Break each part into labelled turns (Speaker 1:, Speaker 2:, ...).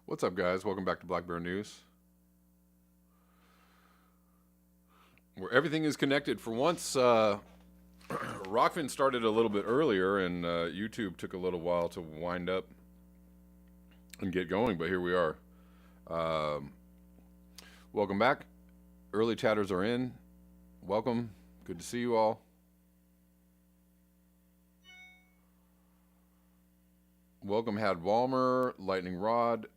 Speaker 1: What's up, guys? Welcome back to Black Bear News, where everything is connected. For once, Rockfin started a little bit earlier, and YouTube took a little while to wind up and get going, but here we are. Um, Welcome back. Early chatters are in. Welcome. Good to see you all. Welcome, Had Walmer, Lightning Rod,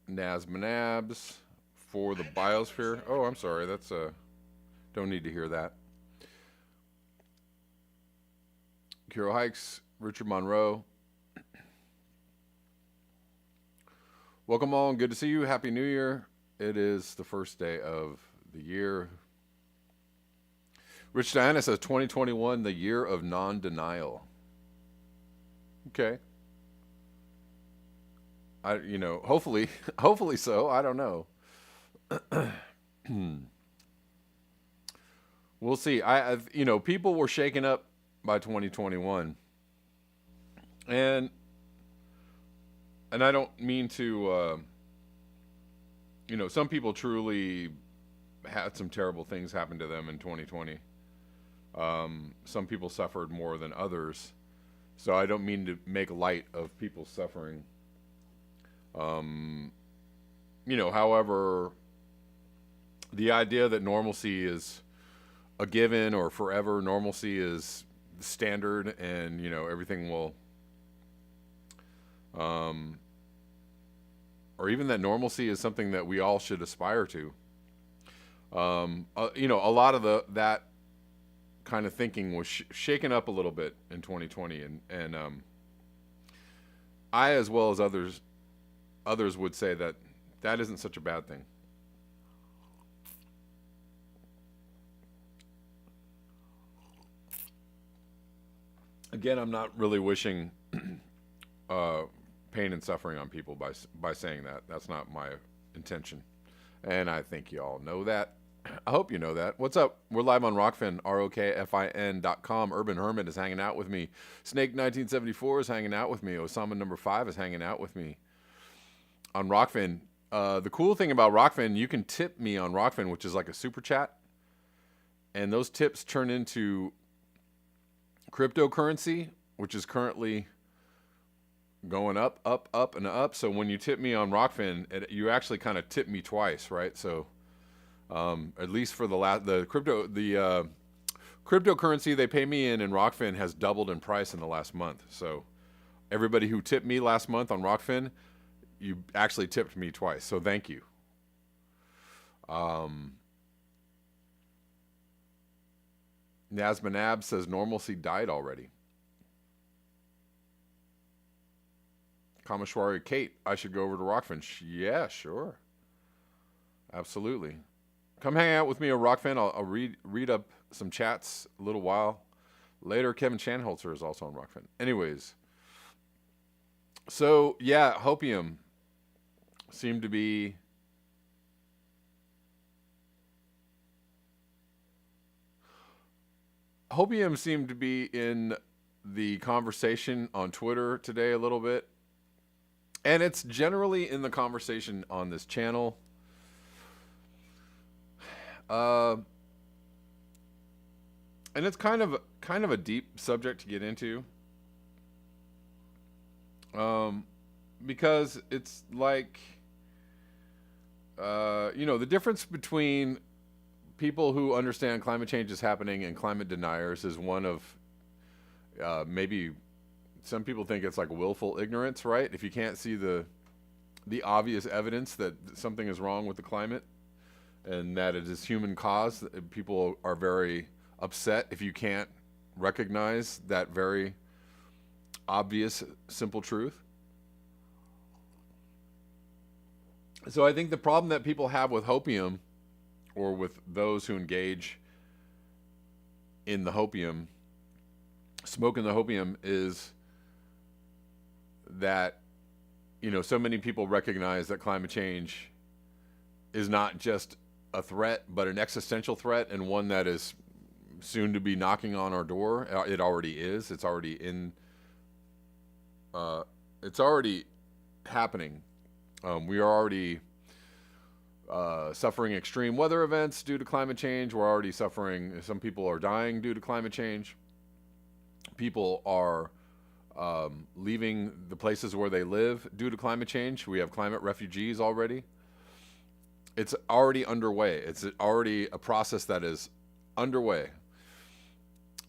Speaker 1: Naz Manabs for the Biosphere. Oh, I'm sorry. That's don't need to hear that. Kiro Hikes, Richard Monroe. Welcome all, and good to see you. Happy New Year. It is the first day of the year. Rich Diana says 2021, the year of non-denial. Okay. Hopefully, hopefully so. I don't know. We'll see. People were shaken up by 2021, and I don't mean to. Some people truly had some terrible things happen to them in 2020. Some people suffered more than others, so I don't mean to make light of people's suffering. However, the idea that normalcy is a given or forever, normalcy is standard, and everything will, or even that normalcy is something that we all should aspire to. A lot of that kind of thinking was shaken up a little bit in 2020, and I, as well as others would say that isn't such a bad thing. Again, I'm not really wishing pain and suffering on people by saying that. That's not my intention, and I think you all know that. I hope you know that. What's up? We're live on Rockfin, ROKFIN.com. Urban Hermit is hanging out with me. Snake1974 is hanging out with me. Osama number 5 is hanging out with me on Rockfin. The cool thing about Rockfin, you can tip me on Rockfin, which is like a super chat, and those tips turn into cryptocurrency, which is currently going up, up, and up. So when you tip me on Rockfin, you actually kind of tip me twice, right? So at least for the cryptocurrency they pay me in Rockfin has doubled in price in the last month. So everybody who tipped me last month on Rockfin, you actually tipped me twice. So thank you. Nazmanab says normalcy died already. Kameshwari Kate, I should go over to Rockfin. Yeah, sure. Absolutely. Come hang out with me on Rockfin. I'll read up some chats a little while later. Kevin Shanholzer is also on Rockfin. Anyways, so yeah, Hopium seemed to be in the conversation on Twitter today a little bit. And it's generally in the conversation on this channel. And it's kind of a deep subject to get into. Because it's like, the difference between people who understand climate change is happening and climate deniers is one of maybe some people think it's like willful ignorance, right? If you can't see the obvious evidence that something is wrong with the climate and that it is human caused, people are very upset if you can't recognize that very obvious, simple truth. So I think the problem that people have with Hopium, or with those who engage in the Hopium, smoking the Hopium, is that so many people recognize that climate change is not just a threat, but an existential threat, and one that is soon to be knocking on our door. It already is. It's already happening. We are already suffering extreme weather events due to climate change. We're already suffering. Some people are dying due to climate change. People are leaving the places where they live due to climate change. We have climate refugees already. It's already underway. It's already a process that is underway.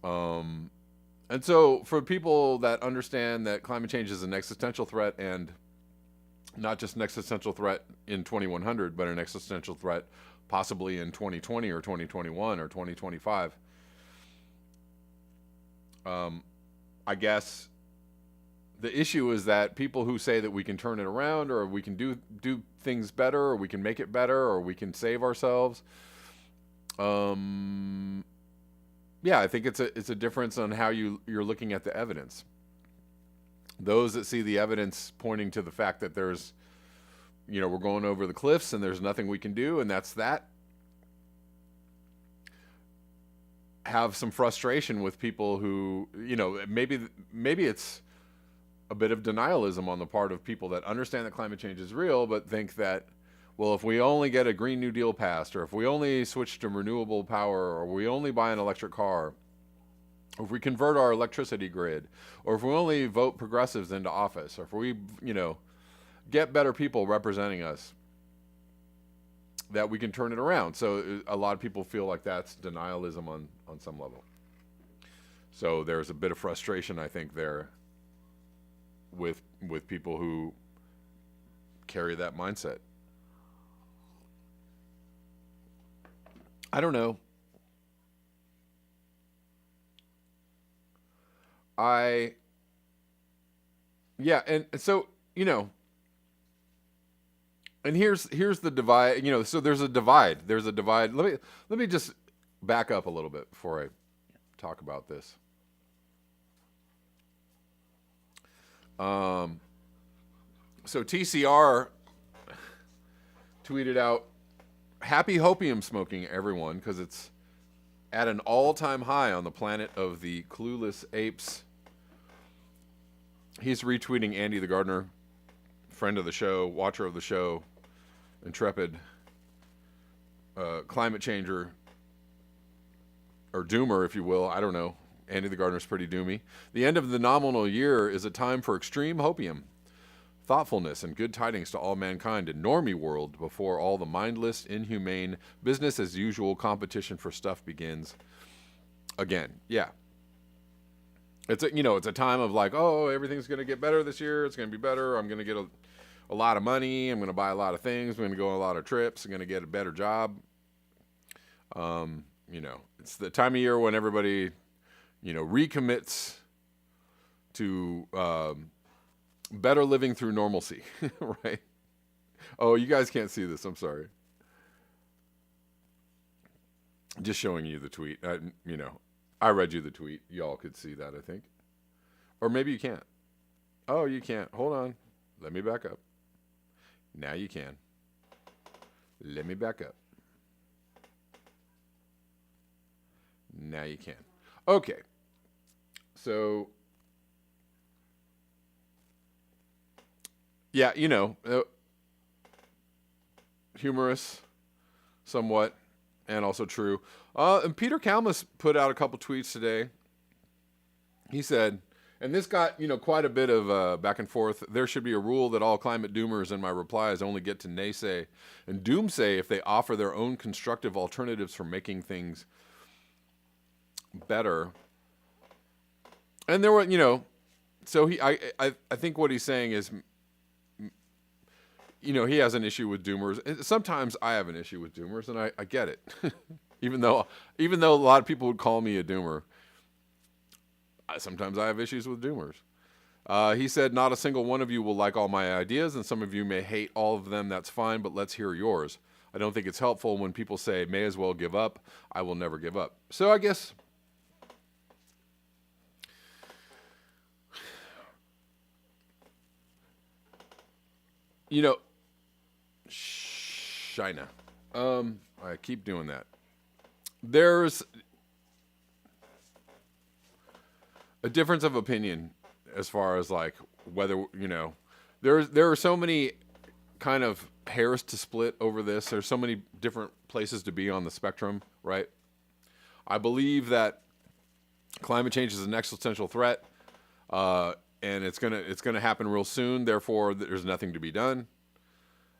Speaker 1: And so for people that understand that climate change is an existential threat, and not just an existential threat in 2100, but an existential threat possibly in 2020 or 2021 or 2025, I guess the issue is that people who say that we can turn it around, or we can do things better, or we can make it better, or we can save ourselves, yeah, I think it's a difference on how you're looking at the evidence. Those that see the evidence pointing to the fact that there's, we're going over the cliffs and there's nothing we can do, and that's that, have some frustration with people who, maybe it's a bit of denialism on the part of people that understand that climate change is real, but think that, well, if we only get a Green New Deal passed, or if we only switch to renewable power, or we only buy an electric car, or if we convert our electricity grid, or if we only vote progressives into office, or if we, get better people representing us, that we can turn it around. So a lot of people feel like that's denialism on some level. So there's a bit of frustration, I think, there with people who carry that mindset. I don't know. Yeah, and so, and here's the divide, so there's a divide. Let me just back up a little bit before I talk about this. So TCR tweeted out, "Happy Hopium smoking, everyone, because it's at an all-time high on the planet of the clueless apes." He's retweeting Andy the Gardener, friend of the show, watcher of the show, intrepid climate changer, or doomer, if you will. I don't know. Andy the Gardener's pretty doomy. "The end of the nominal year is a time for extreme hopium, thoughtfulness, and good tidings to all mankind in normie world before all the mindless, inhumane, business as usual competition for stuff begins again." Yeah. It's a time of like, oh, everything's going to get better this year. It's going to be better. I'm going to get a lot of money. I'm going to buy a lot of things. I'm going to go on a lot of trips. I'm going to get a better job. It's the time of year when everybody, recommits to better living through normalcy, right? Oh, you guys can't see this. I'm sorry. Just showing you the tweet. I read you the tweet. Y'all could see that, I think. Or maybe you can't. Oh, you can't. Hold on. Let me back up. Now you can. Let me back up. Now you can. Okay. So, yeah, humorous, somewhat, and also true. And Peter Kalmus put out a couple tweets today. He said, and this got, quite a bit of back and forth, "There should be a rule that all climate doomers in my replies only get to naysay and doomsay if they offer their own constructive alternatives for making things better." And there were, so I think what he's saying is, he has an issue with doomers. Sometimes I have an issue with doomers, and I get it. even though a lot of people would call me a doomer, sometimes I have issues with doomers. He said, "Not a single one of you will like all my ideas, and some of you may hate all of them. That's fine, but let's hear yours. I don't think it's helpful when people say, may as well give up. I will never give up." So I guess, China. I keep doing that. There's a difference of opinion as far as like whether, there are so many kind of hairs to split over this. There's so many different places to be on the spectrum, right? I believe that climate change is an existential threat, and it's gonna happen real soon. Therefore, there's nothing to be done.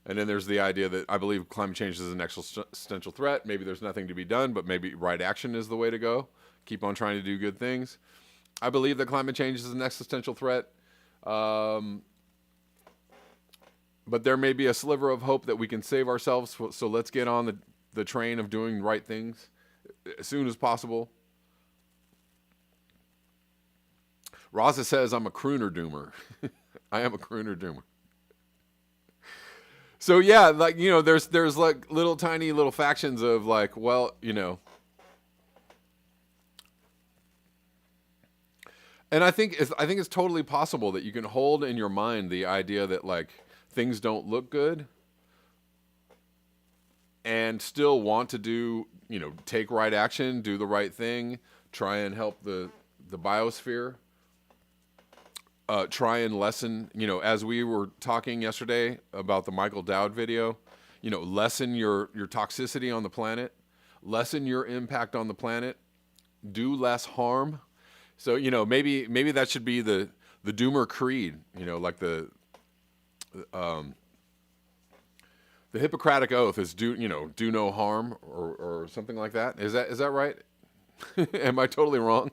Speaker 1: And then there's the idea that I believe climate change is an existential threat. Maybe there's nothing to be done, but maybe right action is the way to go. Keep on trying to do good things. I believe that climate change is an existential threat. But there may be a sliver of hope that we can save ourselves. So let's get on the train of doing right things as soon as possible. Raza says, I'm a crooner doomer. I am a crooner doomer. So yeah, like, you know, there's like little tiny little factions of like, well, you know. And I think it's totally possible that you can hold in your mind the idea that like things don't look good and still want to do, you know, take right action, do the right thing, try and help the biosphere, try and lessen, you know, as we were talking yesterday about the Michael Dowd video, you know, lessen your toxicity on the planet, lessen your impact on the planet, do less harm. So, you know, maybe that should be the Doomer Creed, you know, like the Hippocratic Oath is do no harm or something like that. Is that right? Am I totally wrong?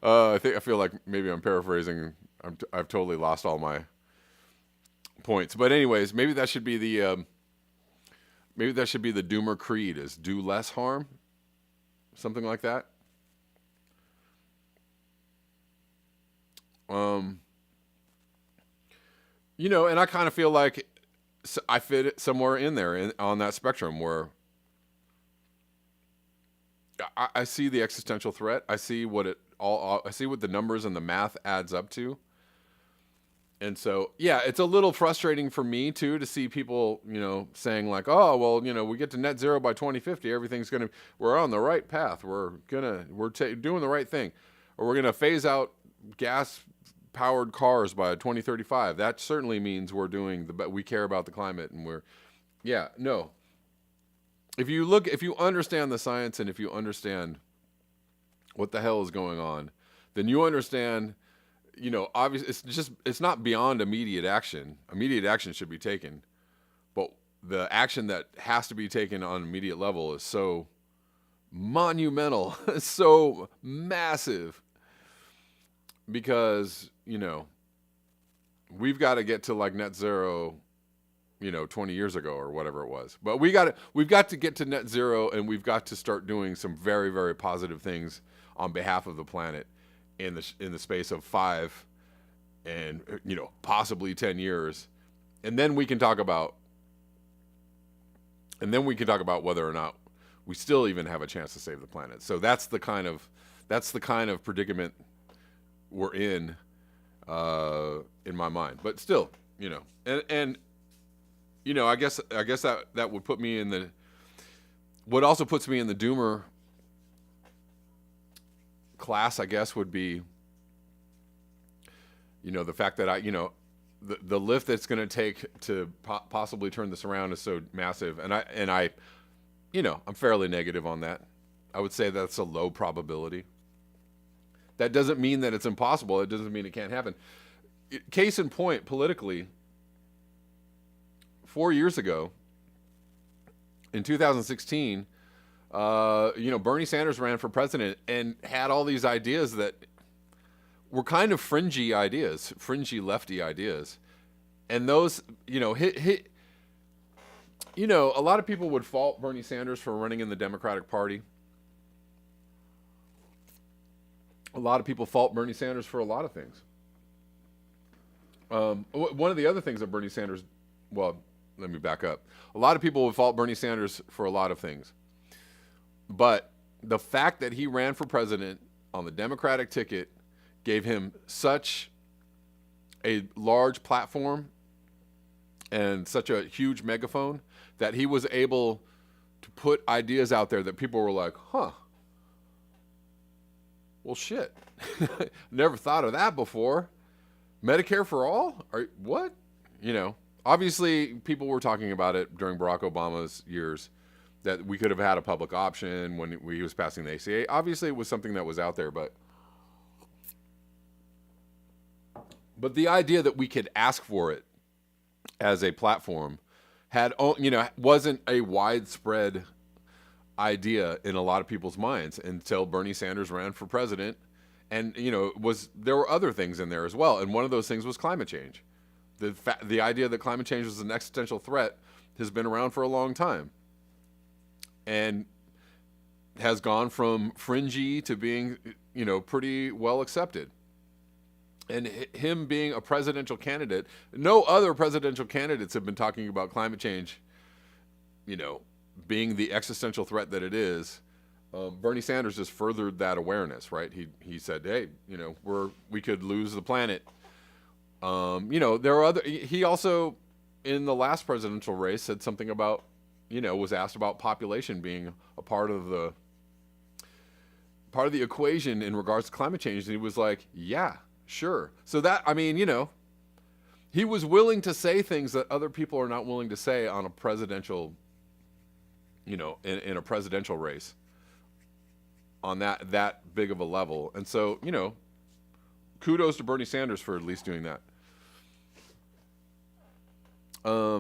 Speaker 1: I feel like maybe I'm paraphrasing. I've totally lost all my points. But anyways, maybe that should be the Doomer Creed, is do less harm, something like that. You know, and I kind of feel like I fit it somewhere in there on that spectrum where I see the existential threat. I see what I see what the numbers and the math adds up to. And so, yeah, it's a little frustrating for me too to see people, you know, saying like, "Oh, well, you know, we get to net zero by 2050, we're on the right path. We're doing the right thing, or we're gonna phase out gas-powered cars by 2035." That certainly means we care about the climate, and no. If you understand the science and if you understand what the hell is going on, then you understand, you know, obviously it's not beyond immediate action. Immediate action should be taken, but the action that has to be taken on an immediate level is so monumental, so massive, because, you know, we've got to get to like net zero, you know, 20 years ago or whatever it was. But we've got to get to net zero, and we've got to start doing some very, very positive things on behalf of the planet in the space of 5 and, you know, possibly 10 years. And then we can talk about whether or not we still even have a chance to save the planet. So that's the kind of predicament we're in my mind. But still, you know, and you know, I guess that would put me what also puts me in the doomer class, I guess, would be, you know, the fact that the lift that's going to take to possibly turn this around is so massive, and I, you know, I'm fairly negative on that. I would say that's a low probability. That doesn't mean that it's impossible. It doesn't mean it can't happen. Case in point, politically, 4 years ago, in 2016, you know, Bernie Sanders ran for president and had all these ideas that were kind of fringy lefty ideas. And those, you know, you know, a lot of people would fault Bernie Sanders for running in the Democratic Party. A lot of people fault Bernie Sanders for a lot of things. One of the other things that Bernie Sanders, well, let me back up. A lot of people would fault Bernie Sanders for a lot of things. But the fact that he ran for president on the Democratic ticket gave him such a large platform and such a huge megaphone that he was able to put ideas out there that people were like, huh, well, shit. Never thought of that before. Medicare for all? What? You know, obviously people were talking about it during Barack Obama's years that we could have had a public option when he was passing the ACA. Obviously, it was something that was out there, but the idea that we could ask for it as a platform wasn't a widespread idea in a lot of people's minds until Bernie Sanders ran for president. And, there were other things in there as well. And one of those things was climate change. The idea that climate change was an existential threat has been around for a long time and has gone from fringy to being, pretty well accepted. And him being a presidential candidate, no other presidential candidates have been talking about climate change, being the existential threat that it is. Bernie Sanders just furthered that awareness, right? He said, hey, we could lose the planet. There are other. He also, in the last presidential race, said something about, was asked about population being a part of the equation in regards to climate change, and he was like, yeah. Sure. So that, he was willing to say things that other people are not willing to say on a presidential, in a presidential race on that big of a level. And so, kudos to Bernie Sanders for at least doing that. So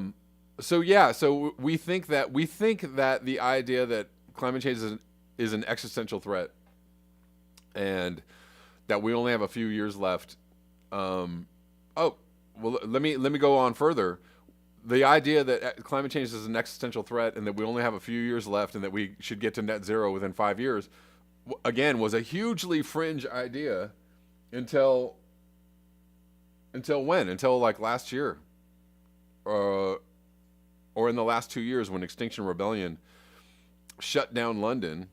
Speaker 1: we think that the idea that climate change is an existential threat and that we only have a few years left. Let me go on further. The idea that climate change is an existential threat and that we only have a few years left and that we should get to net zero within 5 years, again, was a hugely fringe idea until when? Until like last year, or in the last 2 years when Extinction Rebellion shut down London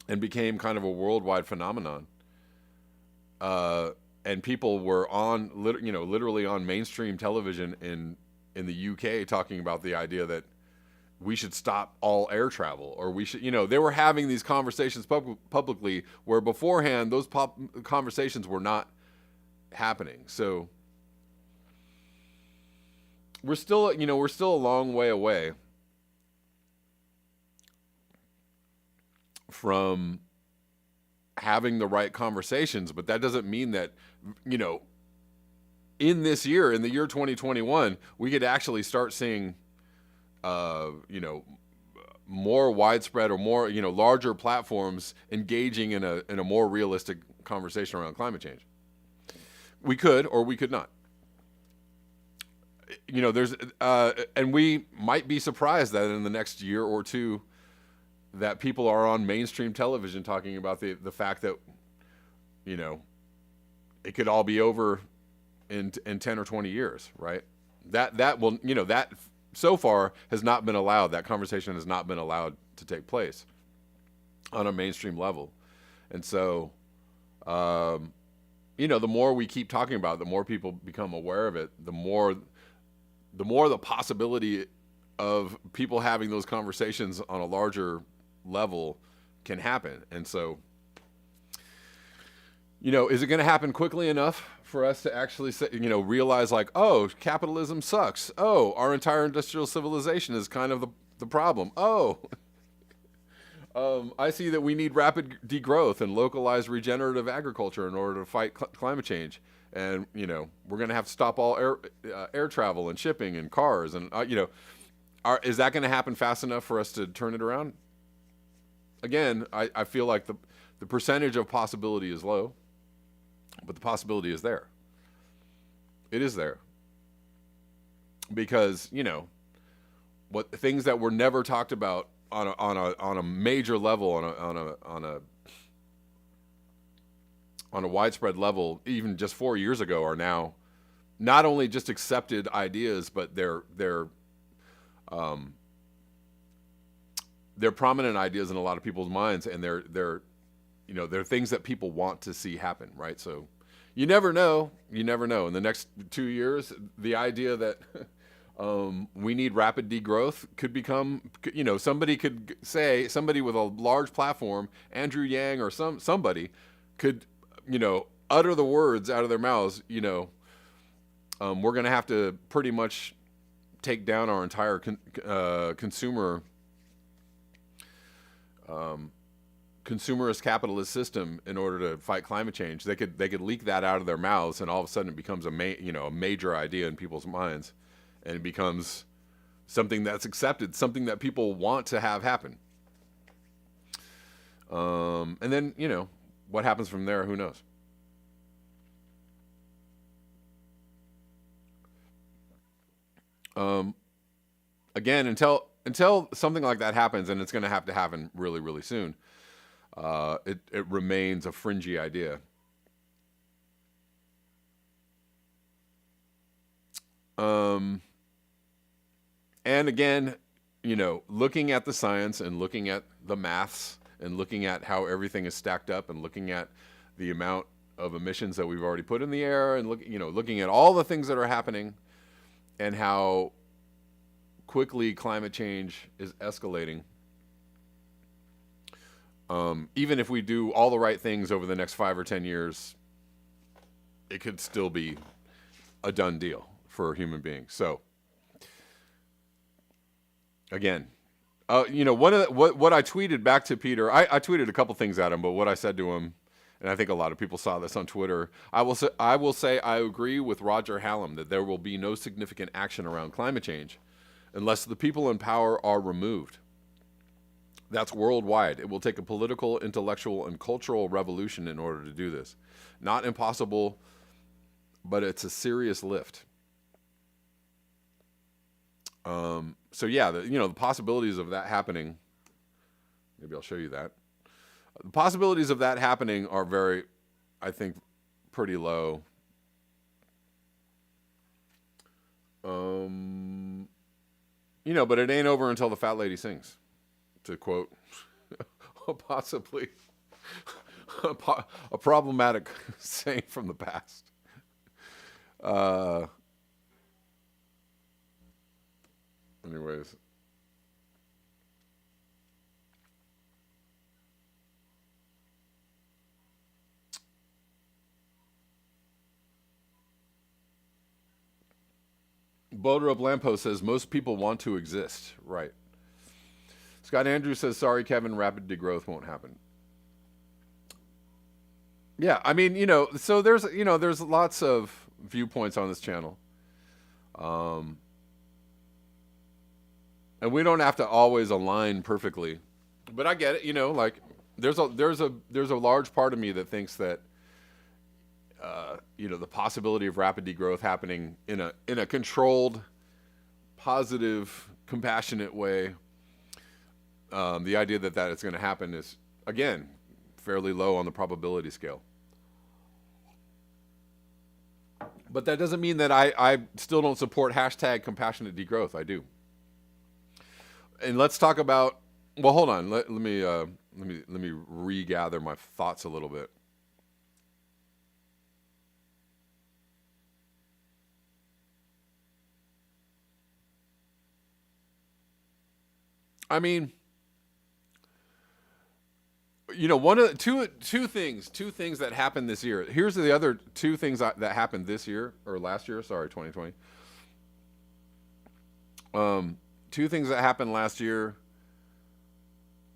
Speaker 1: and became kind of a worldwide phenomenon. And people were literally on mainstream television in the UK talking about the idea that we should stop all air travel, or we should, they were having these conversations publicly where beforehand those conversations were not happening. So we're still a long way away from having the right conversations, but that doesn't mean that, in this year, in the year 2021, we could actually start seeing, more widespread or more, larger platforms engaging in a more realistic conversation around climate change. We could, or we could not. There's, and we might be surprised that in the next year or two, that people are on mainstream television talking about the fact that, it could all be over in 10 or 20 years, right? That will, that so far has not been allowed. That conversation has not been allowed to take place on a mainstream level. And so, the more we keep talking about it, the more people become aware of it, the more the possibility of people having those conversations on a larger level can happen. And so, is it going to happen quickly enough for us to actually say, realize like, oh, capitalism sucks. Oh, our entire industrial civilization is kind of the problem. Oh, I see that we need rapid degrowth and localized regenerative agriculture in order to fight climate change. And, we're going to have to stop all air travel and shipping and cars. And, is that going to happen fast enough for us to turn it around? Again, I feel like the percentage of possibility is low, but the possibility is there. It is there. Because, what things that were never talked about on a major level, on a widespread level, even just 4 years ago, are now not only just accepted ideas, but they're prominent ideas in a lot of people's minds, and they're things that people want to see happen, right? So you never know. In the next 2 years, the idea that we need rapid degrowth could become, somebody could say, somebody with a large platform, Andrew Yang or somebody could, utter the words out of their mouths, we're going to have to pretty much take down our entire consumerist capitalist system in order to fight climate change. They could leak that out of their mouths, and all of a sudden it becomes a major idea in people's minds, and it becomes something that's accepted, something that people want to have happen. And then what happens from there, who knows? Again, until something like that happens, and it's going to happen really, really soon. It remains a fringy idea. And again, looking at the science and looking at the maths and looking at how everything is stacked up and looking at the amount of emissions that we've already put in the air and looking at all the things that are happening and how quickly climate change is escalating. Even if we do all the right things over the next 5 or 10 years, it could still be a done deal for human beings. So, again, one of what I tweeted back to Peter, I tweeted a couple things at him, but what I said to him, and I think a lot of people saw this on Twitter, I will say I agree with Roger Hallam that there will be no significant action around climate change unless the people in power are removed. That's worldwide. It will take a political, intellectual, and cultural revolution in order to do this. Not impossible, but it's a serious lift. So yeah, the possibilities of that happening, maybe I'll show you that. The possibilities of that happening are very, I think, pretty low. But it ain't over until the fat lady sings, to quote possibly a problematic saying from the past. Anyways. Boulder Up Lamppost says, most people want to exist. Right. Scott Andrews says, sorry, Kevin, rapid degrowth won't happen. Yeah, I mean, so there's lots of viewpoints on this channel. And we don't have to always align perfectly. But I get it, like there's a large part of me that thinks that the possibility of rapid degrowth happening in a controlled, positive, compassionate way. The idea that it's going to happen is, again, fairly low on the probability scale. But that doesn't mean that I still don't support hashtag compassionate degrowth. I do. And let's talk about. Well, hold on. Let me regather my thoughts a little bit. I mean, one of the two things that happened this year. Here's the other two things that happened this year or last year. Sorry, 2020. Two things that happened last year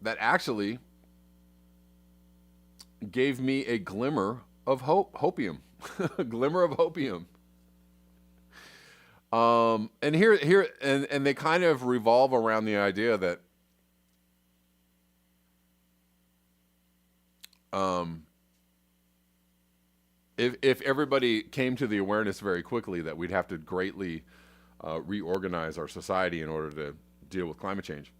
Speaker 1: that actually gave me a glimmer of hopium, a glimmer of hopium. And here, and they kind of revolve around the idea that, if everybody came to the awareness very quickly that we'd have to greatly reorganize our society in order to deal with climate change.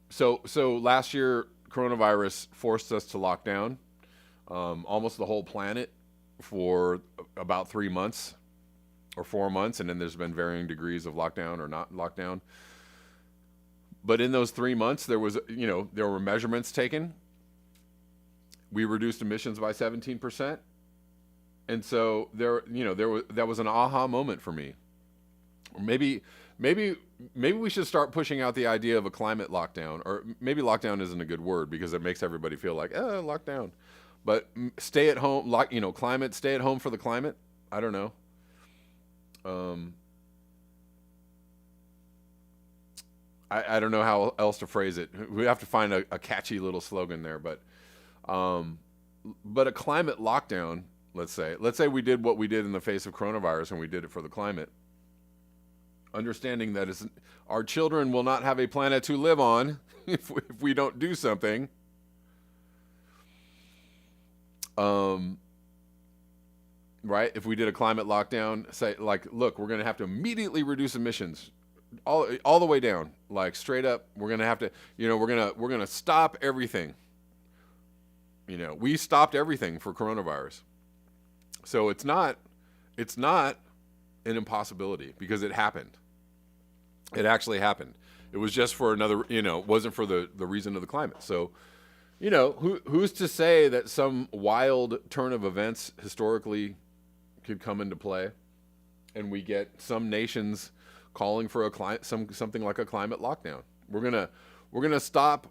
Speaker 1: So last year, coronavirus forced us to lock down almost the whole planet for about 3 months or 4 months, and then there's been varying degrees of lockdown or not lockdown. But in those 3 months, there were measurements taken. We reduced emissions by 17%, and so that was an aha moment for me. Or maybe we should start pushing out the idea of a climate lockdown, or maybe lockdown isn't a good word because it makes everybody feel like lockdown. But stay at home, like, climate, stay at home for the climate. I don't know. I don't know how else to phrase it. We have to find a catchy little slogan there, but a climate lockdown, let's say we did what we did in the face of coronavirus and we did it for the climate. Understanding that our children will not have a planet to live on if we don't do something. Right? If we did a climate lockdown, say, like, look, we're going to have to immediately reduce emissions all the way down, like straight up. We're going to have to, we're going to stop everything. We stopped everything for coronavirus. So it's not an impossibility because it happened. It actually happened. It was just for another, it wasn't for the reason of the climate. So, who's to say that some wild turn of events historically could come into play and we get some nations calling for something like a climate lockdown. We're going to stop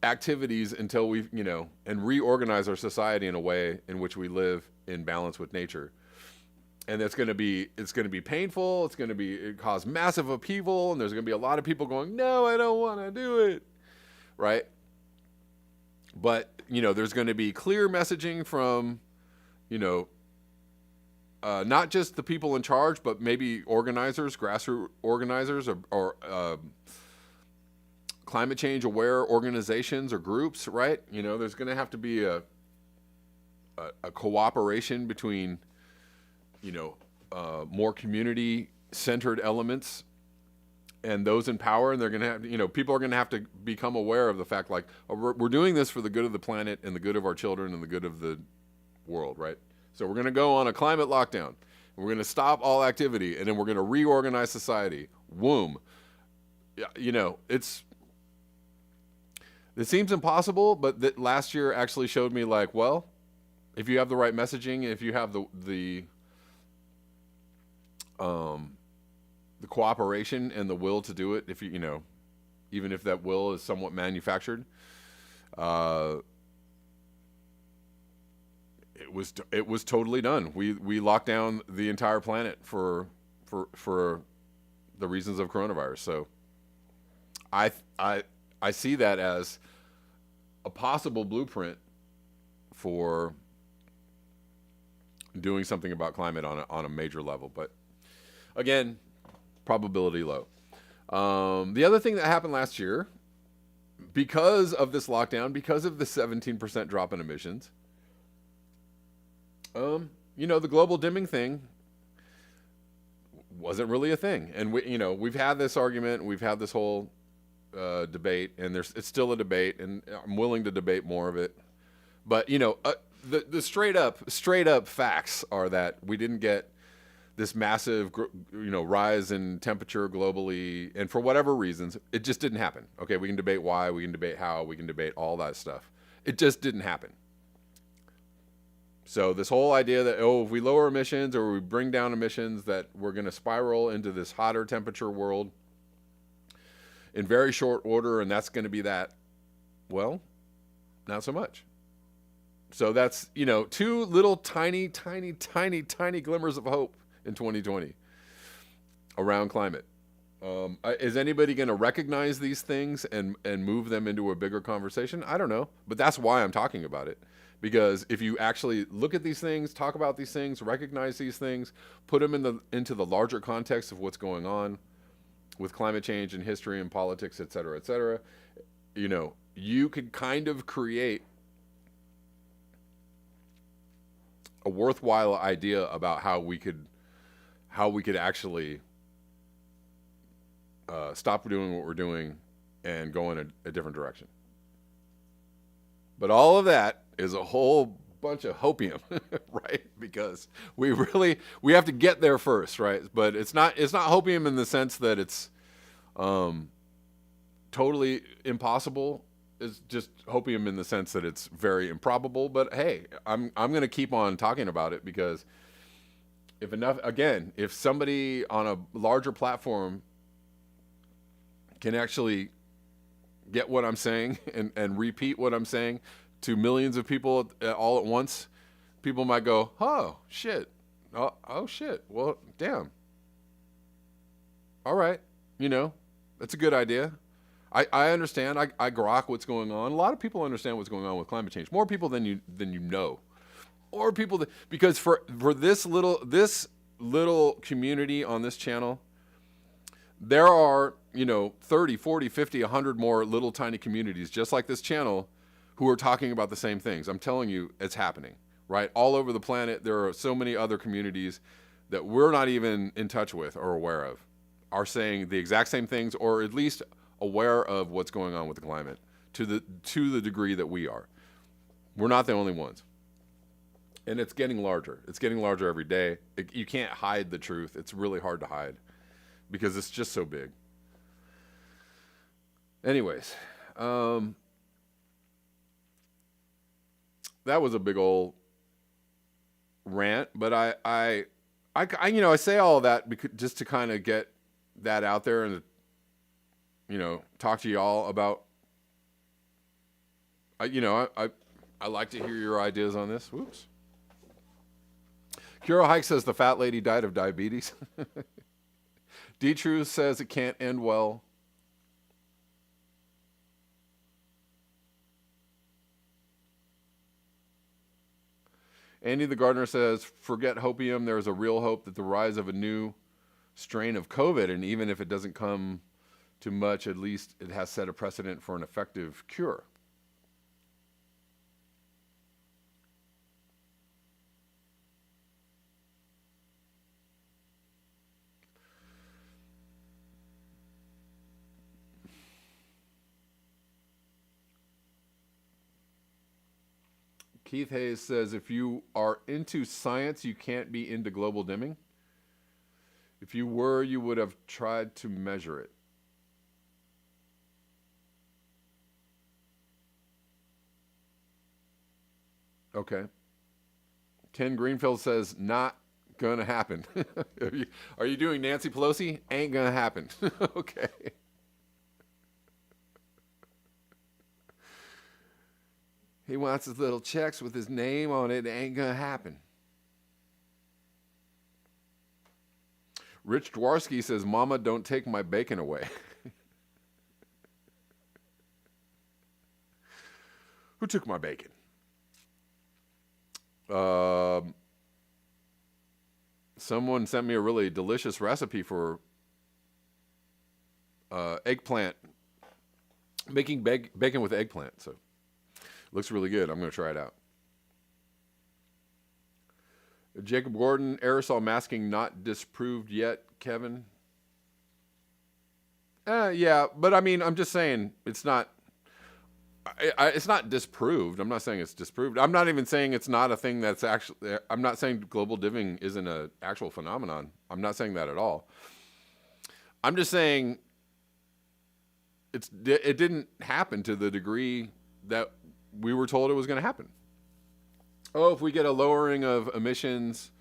Speaker 1: activities until we, and reorganize our society in a way in which we live in balance with nature. And it's going to be painful. It's going to cause massive upheaval. And there's going to be a lot of people going, no, I don't want to do it. Right. But, there's going to be clear messaging from, not just the people in charge, but maybe organizers, grassroots organizers, or climate change aware organizations or groups, right? There's going to have to be a cooperation between, more community centered elements and those in power. And they're going to have, people are going to have to become aware of the fact, like, we're doing this for the good of the planet and the good of our children and the good of the world, right? So we're going to go on a climate lockdown. We're going to stop all activity, and then we're going to reorganize society. Womb. It seems impossible, but last year actually showed me, like, well, if you have the right messaging, if you have the cooperation and the will to do it, if even if that will is somewhat manufactured, it was totally done. We locked down the entire planet for the reasons of coronavirus. So I see that as a possible blueprint for doing something about climate on a major level. But again, probability low. The other thing that happened last year, because of this lockdown, because of the 17% drop in emissions, the global dimming thing wasn't really a thing. And we've had this argument, we've had this whole debate, and it's still a debate, and I'm willing to debate more of it. But the straight up facts are that we didn't get this massive rise in temperature globally, and for whatever reasons, it just didn't happen. Okay, we can debate why, we can debate how, we can debate all that stuff. It just didn't happen. So this whole idea that, if we lower emissions or we bring down emissions, that we're going to spiral into this hotter temperature world in very short order, and that's going to be that. Well, not so much. So that's, two little tiny glimmers of hope in 2020 around climate. Is anybody going to recognize these things and move them into a bigger conversation? I don't know, but that's why I'm talking about it. Because if you actually look at these things, talk about these things, recognize these things, put them into the larger context of what's going on with climate change and history and politics, et cetera, you could kind of create a worthwhile idea about how we could actually stop doing what we're doing and go in a different direction. But all of that is a whole bunch of hopium, right? Because we have to get there first, right? But it's not hopium in the sense that it's totally impossible. It's just hopium in the sense that it's very improbable. But hey, I'm going to keep on talking about it, because if somebody on a larger platform can actually get what I'm saying and repeat what I'm saying to millions of people all at once, people might go, oh, shit. Oh, shit. Well, damn. All right. That's a good idea. I understand. I grok what's going on. A lot of people understand what's going on with climate change. More people than you know. Or people that, because for this little community on this channel, there are, 30, 40, 50, 100 more little tiny communities just like this channel who are talking about the same things. I'm telling you, it's happening, right? All over the planet, there are so many other communities that we're not even in touch with or aware of, are saying the exact same things, or at least aware of what's going on with the climate to the degree that we are. We're not the only ones. And it's getting larger. It's getting larger every day. You can't hide the truth. It's really hard to hide because it's just so big. Anyways, that was a big old rant, but I say all of that because, just to kind of get that out there and talk to y'all about. I like to hear your ideas on this. Whoops. Kuro Hike says the fat lady died of diabetes. D-Truth says it can't end well. Andy the Gardener says, forget hopium. There is a real hope that the rise of a new strain of COVID, and even if it doesn't come to much, at least it has set a precedent for an effective cure. Keith Hayes says, if you are into science, you can't be into global dimming. If you were, you would have tried to measure it. Okay. Ken Greenfield says, not gonna happen. Are you doing Nancy Pelosi? Ain't gonna happen. Okay. He wants his little checks with his name on it. It ain't gonna happen. Rich Dwarski says, Mama, don't take my bacon away. Who took my bacon? Someone sent me a really delicious recipe for eggplant, making bacon with eggplant. So looks really good. I'm going to try it out. Jacob Gordon, aerosol masking not disproved yet, Kevin. Yeah, but I mean, I'm just saying it's not. It's not disproved. I'm not saying it's disproved. I'm not even saying it's not a thing that's actually. I'm not saying global dimming isn't an actual phenomenon. I'm not saying that at all. I'm just saying it didn't happen to the degree that we were told it was going to happen. Oh, if we get a lowering of emissions,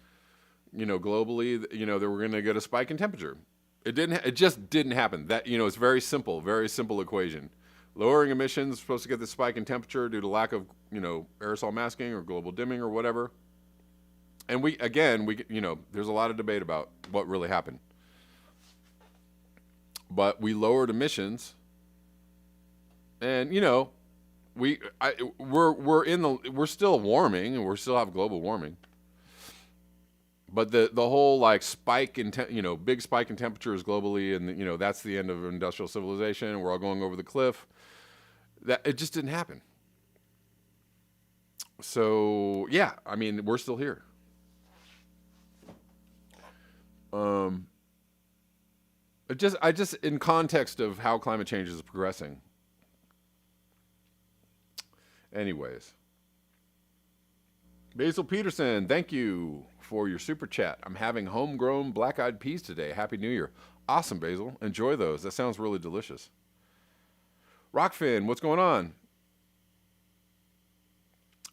Speaker 1: globally, that we're going to get a spike in temperature. It didn't. It just didn't happen. That it's very simple equation. Lowering emissions supposed to get the spike in temperature due to lack of aerosol masking or global dimming or whatever. And we there's a lot of debate about what really happened. But we lowered emissions, and we're still warming, and we still have global warming. But the whole spike in big spike in temperatures globally, and that's the end of industrial civilization. We're all going over the cliff. That it just didn't happen. So yeah, I mean, we're still here. I just in context of how climate change is progressing. Anyways, Basil Peterson, thank you for your super chat. I'm having homegrown black-eyed peas today. Happy New Year. Awesome, Basil. Enjoy those. That sounds really delicious. Rockfin, what's going on?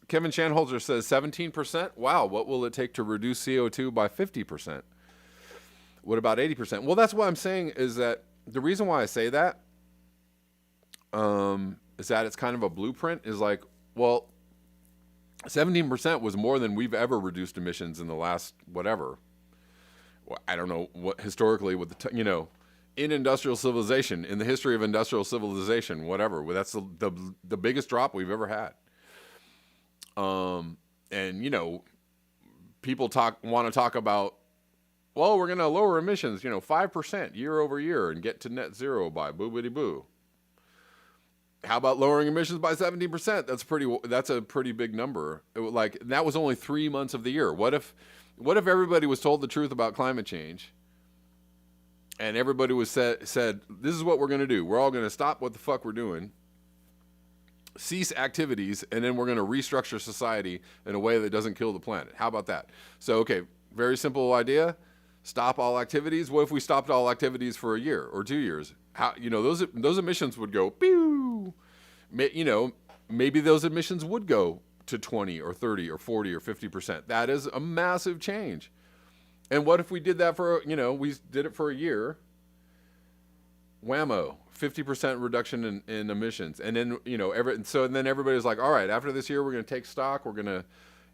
Speaker 1: Kevin Shanholzer says 17%. Wow, what will it take to reduce CO2 by 50%? What about 80%? Well, that's what I'm saying is that the reason why I say that is that it's kind of a blueprint is well, 17% was more than we've ever reduced emissions in the last whatever. I don't know what historically with in industrial civilization, in the history of industrial civilization, whatever. Well, that's the biggest drop we've ever had. And people want to talk about, well, we're going to lower emissions, 5% year over year and get to net zero by boobity boo. How about lowering emissions by 17%? That's a pretty big number. That was only 3 months of the year. What if everybody was told the truth about climate change, and everybody was said, this is what we're going to do. We're all going to stop what the fuck we're doing, cease activities, and then we're going to restructure society in a way that doesn't kill the planet. How about that? So, okay, very simple idea. Stop all activities. What if we stopped all activities for a year or 2 years? How, those emissions would go pew. Maybe those emissions would go to 20 or 30 or 40 or 50%. That is a massive change. And what if we did that we did it for a year? Whammo, 50% reduction in emissions. And then, then everybody's like, all right, after this year, we're going to take stock. We're going to,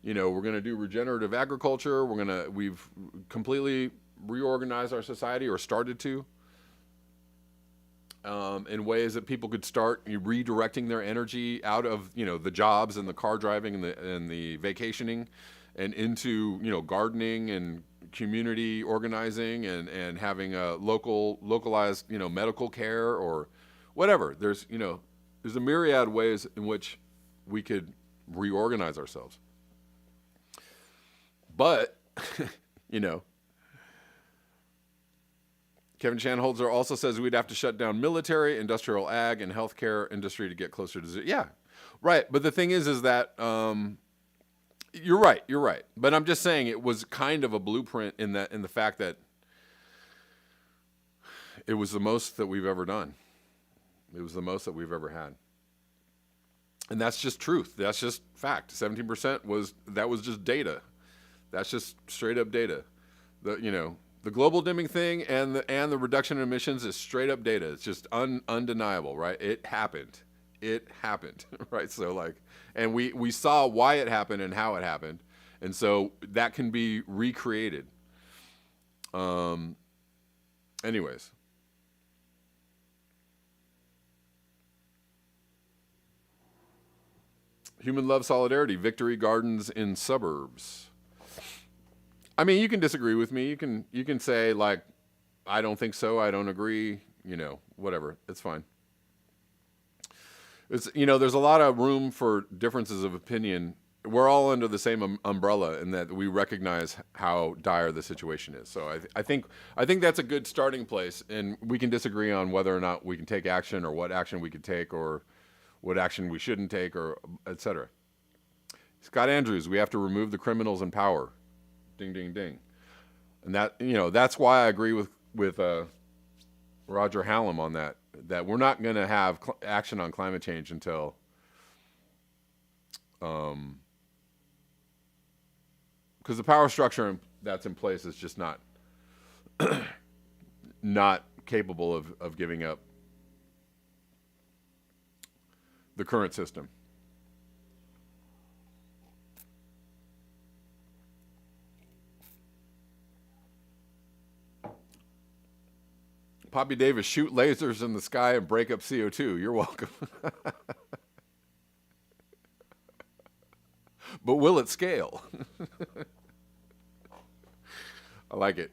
Speaker 1: we're going to do regenerative agriculture. We've completely reorganized our society, or started to, in ways that people could start redirecting their energy out of, the jobs and the car driving and the vacationing, and into, gardening and community organizing and having a localized, medical care or whatever. There's a myriad ways in which we could reorganize ourselves. But, Kevin Shanholzer also says we'd have to shut down military, industrial ag, and healthcare industry to get closer to zero. Yeah, right. But the thing is that you're right. But I'm just saying it was kind of a blueprint in the fact that it was the most that we've ever done. It was the most that we've ever had. And that's just truth. That's just fact. 17% was just data. That's just straight up data. The global dimming thing and the reduction in emissions is straight up data. It's just undeniable, right? It happened, right? So and we saw why it happened and how it happened, and so that can be recreated. Anyways. Human love solidarity, victory gardens in suburbs. I mean, you can disagree with me. You can say I don't think so. I don't agree. Whatever. It's fine. It's there's a lot of room for differences of opinion. We're all under the same umbrella in that we recognize how dire the situation is. So I think that's a good starting place, and we can disagree on whether or not we can take action, or what action we could take, or what action we shouldn't take, or etc. Scott Andrews, we have to remove the criminals in power. Ding, ding, ding. And that, that's why I agree with Roger Hallam on that we're not going to have action on climate change until because the power structure that's in place is just not capable of giving up the current system. Poppy Davis, shoot lasers in the sky and break up CO2. You're welcome. But will it scale? I like it.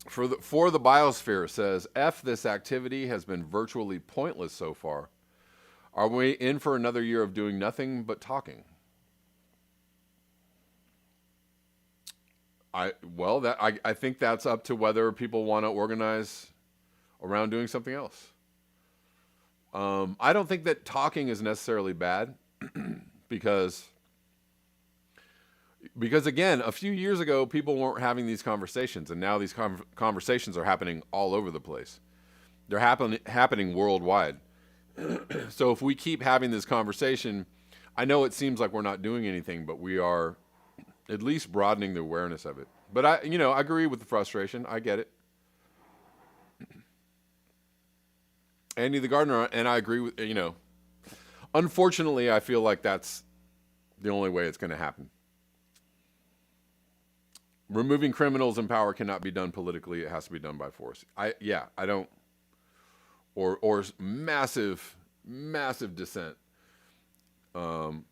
Speaker 1: For the biosphere says, F, this activity has been virtually pointless so far. Are we in for another year of doing nothing but talking? I think that's up to whether people want to organize around doing something else. I don't think that talking is necessarily bad because again, a few years ago, people weren't having these conversations, and now these conversations are happening all over the place. They're happening worldwide. So if we keep having this conversation, I know it seems like we're not doing anything, but we are at least broadening the awareness of it. But I agree with the frustration. I get it. Andy the Gardener, and I agree with, Unfortunately, I feel like that's the only way it's going to happen. Removing criminals in power cannot be done politically. It has to be done by force. I don't, or massive dissent. And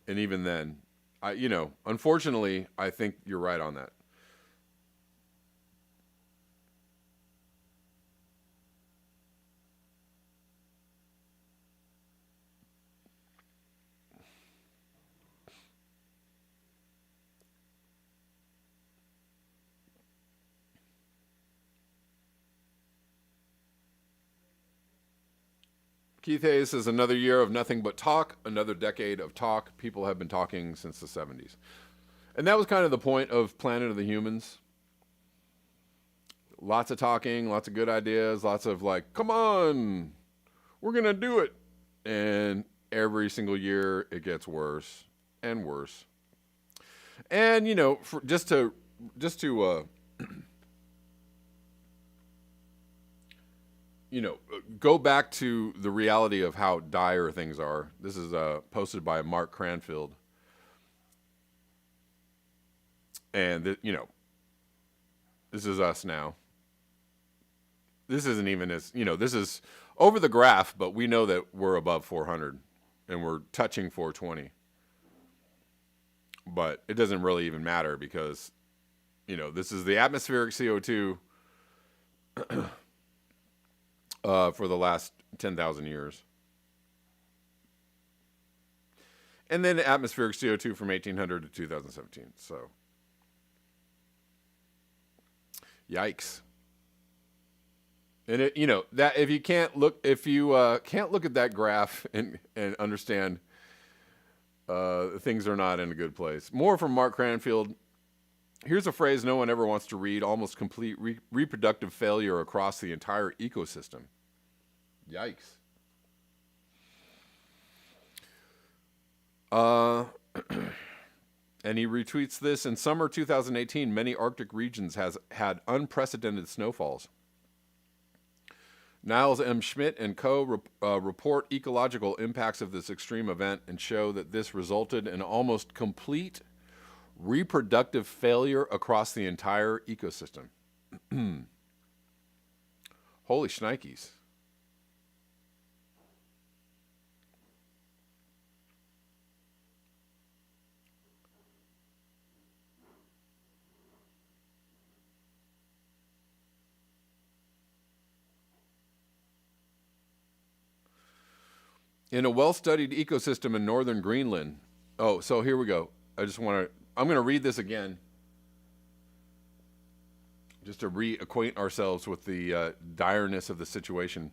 Speaker 1: even then, unfortunately, I think you're right on that. Keith Hayes says another year of nothing but talk, another decade of talk. People have been talking since the 70s. And that was kind of the point of Planet of the Humans. Lots of talking, lots of good ideas, lots of like, come on, we're going to do it. And every single year it gets worse and worse. And, just to go back to the reality of how dire things are. This is posted by Mark Cranfield. And, this is us now. This isn't even as, this is over the graph, but we know that we're above 400 and we're touching 420. But it doesn't really even matter because, this is the atmospheric CO2 for the last 10,000 years. And then atmospheric CO2 from 1800 to 2017. So, yikes. And that if you can't look at that graph and understand, things are not in a good place. More from Mark Cranfield. Here's a phrase no one ever wants to read: almost complete reproductive failure across the entire ecosystem. Yikes. And he retweets this. In summer 2018, many Arctic regions has had unprecedented snowfalls. Niles M. Schmidt and co. report ecological impacts of this extreme event and show that this resulted in almost complete reproductive failure across the entire ecosystem. Holy shnikes. In a well-studied ecosystem in northern Greenland. Oh, so here we go. I'm going to read this again, just to reacquaint ourselves with the direness of the situation.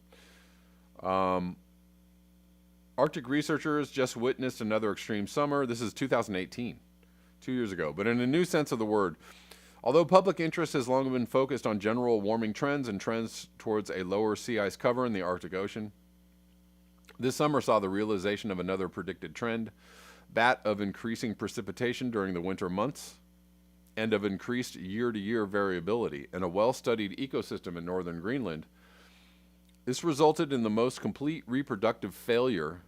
Speaker 1: Arctic researchers just witnessed another extreme summer. This is 2018, 2 years ago. But in a new sense of the word, although public interest has long been focused on general warming trends and trends towards a lower sea ice cover in the Arctic Ocean, this summer saw the realization of another predicted trend, that of increasing precipitation during the winter months and of increased year-to-year variability. In a well-studied ecosystem in northern Greenland, this resulted in the most complete reproductive failure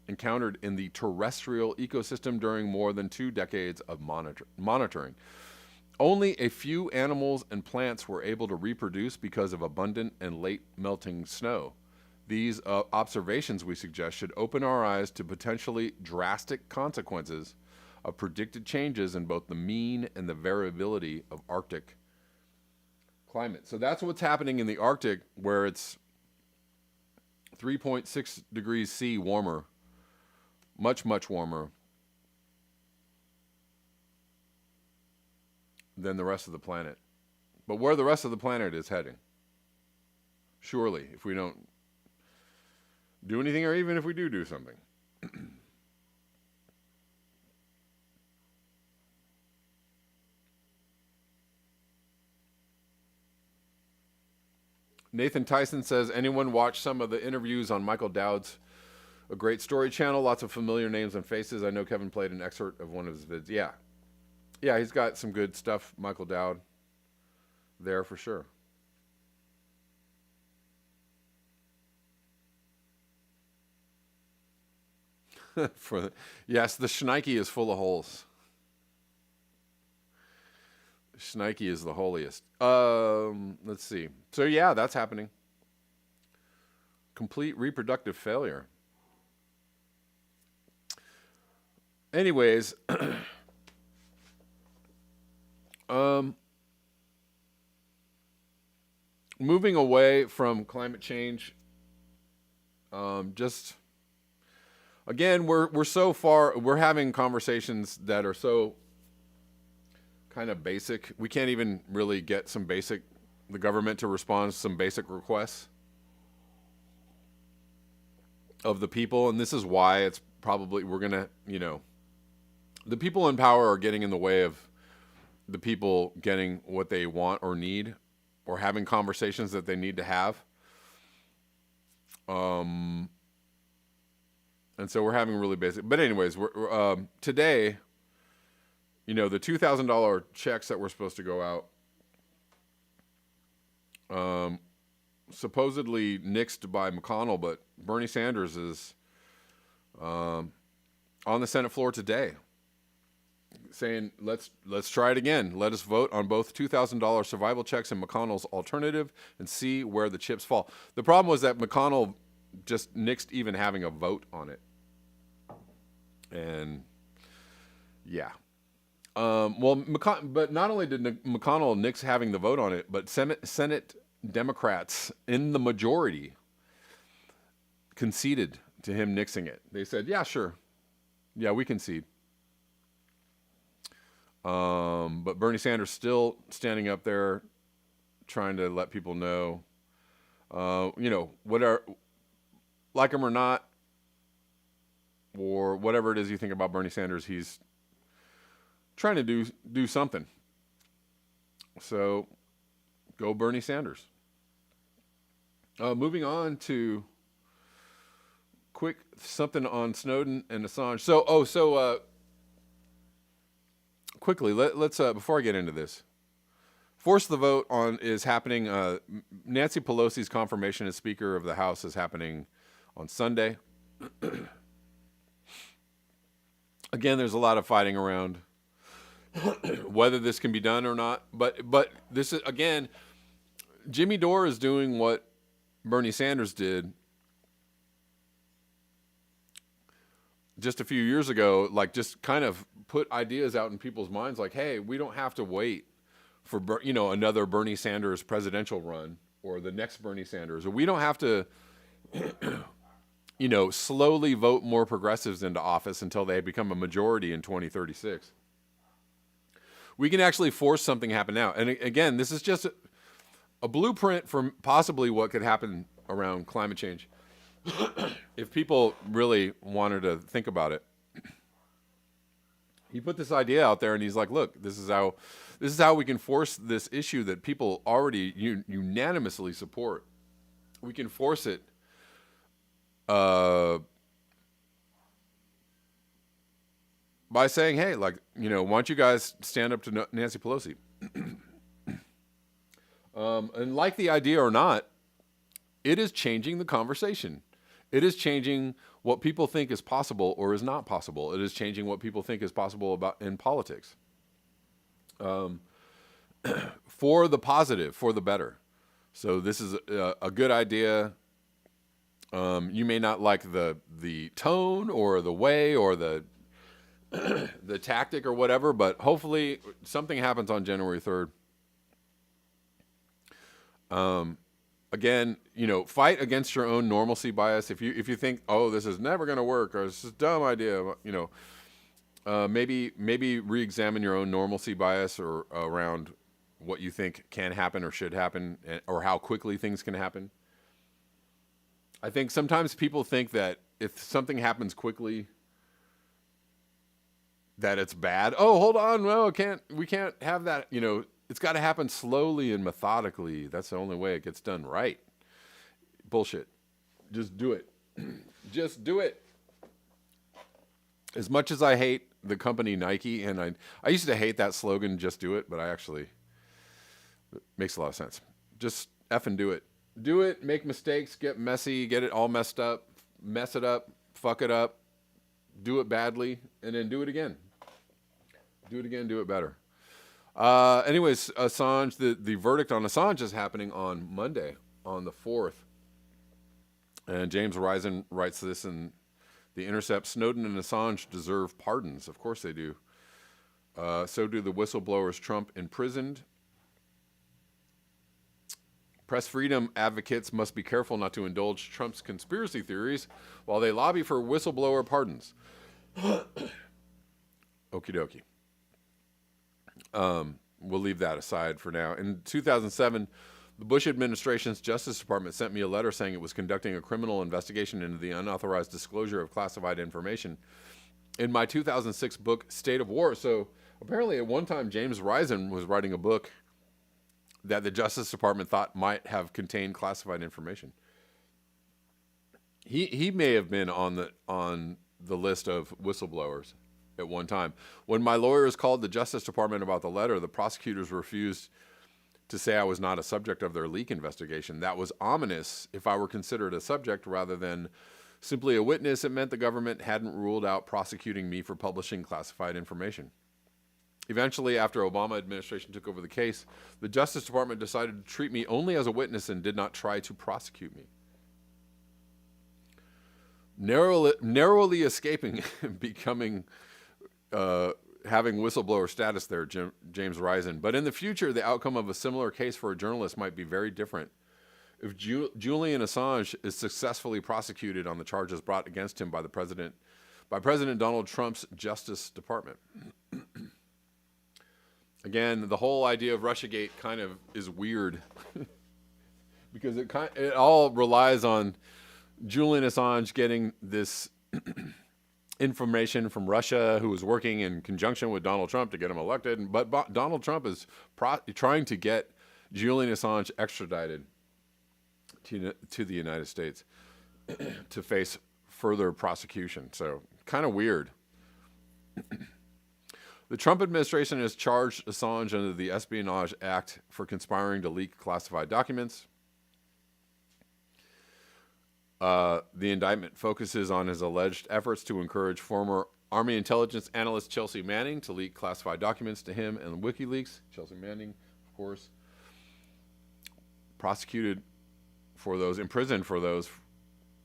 Speaker 1: encountered in the terrestrial ecosystem during more than 2 decades of monitoring. Only a few animals and plants were able to reproduce because of abundant and late melting snow. These observations, we suggest, should open our eyes to potentially drastic consequences of predicted changes in both the mean and the variability of Arctic climate. So that's what's happening in the Arctic, where it's 3.6 degrees C warmer, much, much warmer than the rest of the planet. But where the rest of the planet is heading, surely, if we don't do anything, or even if we do something. Nathan Tyson says, anyone watch some of the interviews on Michael Dowd's A Great Story channel? Lots of familiar names and faces. I know Kevin played an excerpt of one of his vids. Yeah, he's got some good stuff, Michael Dowd, there for sure. Yes, the shnikey is full of holes. Shnikey is the holiest. Let's see. So yeah, that's happening. Complete reproductive failure. Anyways, moving away from climate change, just again, we're so far. We're having conversations that are so kind of basic. We can't even really get the government to respond to some basic requests of the people, and this is why it's probably we're gonna, the people in power are getting in the way of the people getting what they want or need, or having conversations that they need to have. And so we're having really basic. But anyways, we're today, the $2,000 checks that were supposed to go out, supposedly nixed by McConnell, but Bernie Sanders is on the Senate floor today, saying let's try it again. Let us vote on both $2,000 survival checks and McConnell's alternative and see where the chips fall. The problem was that McConnell just nixed even having a vote on it. And yeah. But not only did McConnell nix having the vote on it, but Senate Democrats in the majority conceded to him nixing it. They said, yeah, sure. Yeah, we concede. But Bernie Sanders still standing up there trying to let people know, like him or not, or whatever it is you think about Bernie Sanders, he's trying to do something. So go Bernie Sanders. Moving on to quick something on Snowden and Assange. Quickly, let's before I get into this, force the vote is happening. Nancy Pelosi's confirmation as Speaker of the House is happening on Sunday. Again, there's a lot of fighting around whether this can be done or not. But this is, again, Jimmy Dore is doing what Bernie Sanders did just a few years ago, like just kind of put ideas out in people's minds like, hey, we don't have to wait for, another Bernie Sanders presidential run or the next Bernie Sanders, or we don't have to, slowly vote more progressives into office until they become a majority in 2036. We can actually force something to happen now. And again, this is just a blueprint for possibly what could happen around climate change. If people really wanted to think about it. He put this idea out there and he's like, look, this is how we can force this issue that people already unanimously support. We can force it by saying, hey, why don't you guys stand up to Nancy Pelosi? And like the idea or not, it is changing the conversation. It is changing what people think is possible or is not possible. It is changing what people think is possible in politics. For the positive, for the better. So this is a good idea. You may not like the tone or the way or the tactic or whatever, but hopefully something happens on January 3rd. Again, fight against your own normalcy bias. If you think, oh, this is never going to work, or this is a dumb idea, maybe re-examine your own normalcy bias or around what you think can happen or should happen, or how quickly things can happen. I think sometimes people think that if something happens quickly, that it's bad. Oh, hold on, no, we can't have that. It's got to happen slowly and methodically. That's the only way it gets done right. Bullshit. Just do it. Just do it. As much as I hate the company Nike, and I used to hate that slogan, just do it, but it makes a lot of sense. Just effing do it. Do it, make mistakes, get messy, get it all messed up, mess it up, fuck it up, do it badly, and then do it again. Do it again, do it better. Anyways, Assange, the verdict on Assange is happening on Monday, on the 4th. And James Risen writes this in The Intercept. Snowden and Assange deserve pardons. Of course they do. So do the whistleblowers Trump imprisoned. Press freedom advocates must be careful not to indulge Trump's conspiracy theories while they lobby for whistleblower pardons. Okie dokie. We'll leave that aside for now. In 2007, the Bush administration's Justice Department sent me a letter saying it was conducting a criminal investigation into the unauthorized disclosure of classified information in my 2006 book, State of War. So apparently at one time, James Risen was writing a book that the Justice Department thought might have contained classified information. He may have been on the list of whistleblowers at one time. When my lawyers called the Justice Department about the letter, the prosecutors refused to say I was not a subject of their leak investigation. That was ominous. If I were considered a subject rather than simply a witness, it meant the government hadn't ruled out prosecuting me for publishing classified information. Eventually, after Obama administration took over the case, the Justice Department decided to treat me only as a witness and did not try to prosecute me. Narrowly escaping becoming having whistleblower status there, James Risen. But in the future, the outcome of a similar case for a journalist might be very different. If Julian Assange is successfully prosecuted on the charges brought against him by President Donald Trump's Justice Department. Again, the whole idea of Russiagate kind of is weird because it all relies on Julian Assange getting this information from Russia, who was working in conjunction with Donald Trump to get him elected. But Donald Trump is trying to get Julian Assange extradited to the United States to face further prosecution. So kind of weird. The Trump administration has charged Assange under the Espionage Act for conspiring to leak classified documents. The indictment focuses on his alleged efforts to encourage former Army intelligence analyst Chelsea Manning to leak classified documents to him and WikiLeaks. Chelsea Manning, of course, prosecuted for those, imprisoned for those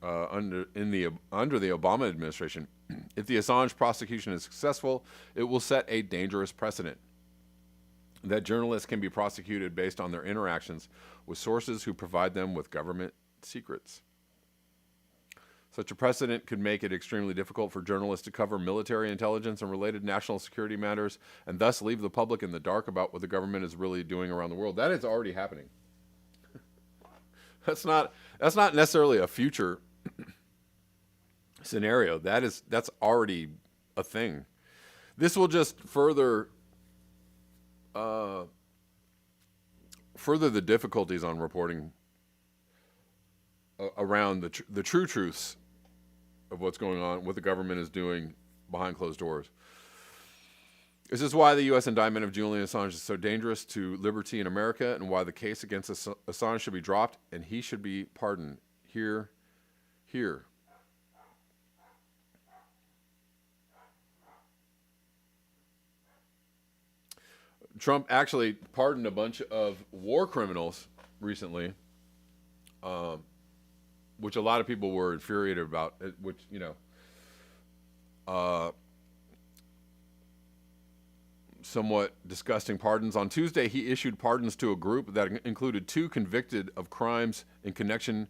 Speaker 1: under the Obama administration. If the Assange prosecution is successful, it will set a dangerous precedent that journalists can be prosecuted based on their interactions with sources who provide them with government secrets. Such a precedent could make it extremely difficult for journalists to cover military intelligence and related national security matters, and thus leave the public in the dark about what the government is really doing around the world. That is already happening. That's not necessarily a future scenario. That's already a thing. This will just further the difficulties on reporting around the true truths of what's going on, what the government is doing behind closed doors. This is why the U.S. indictment of Julian Assange is so dangerous to liberty in America, and why the case against Assange should be dropped and he should be pardoned. Here. Trump actually pardoned a bunch of war criminals recently, which a lot of people were infuriated about, which, somewhat disgusting pardons. On Tuesday, he issued pardons to a group that included 2 convicted of crimes in connection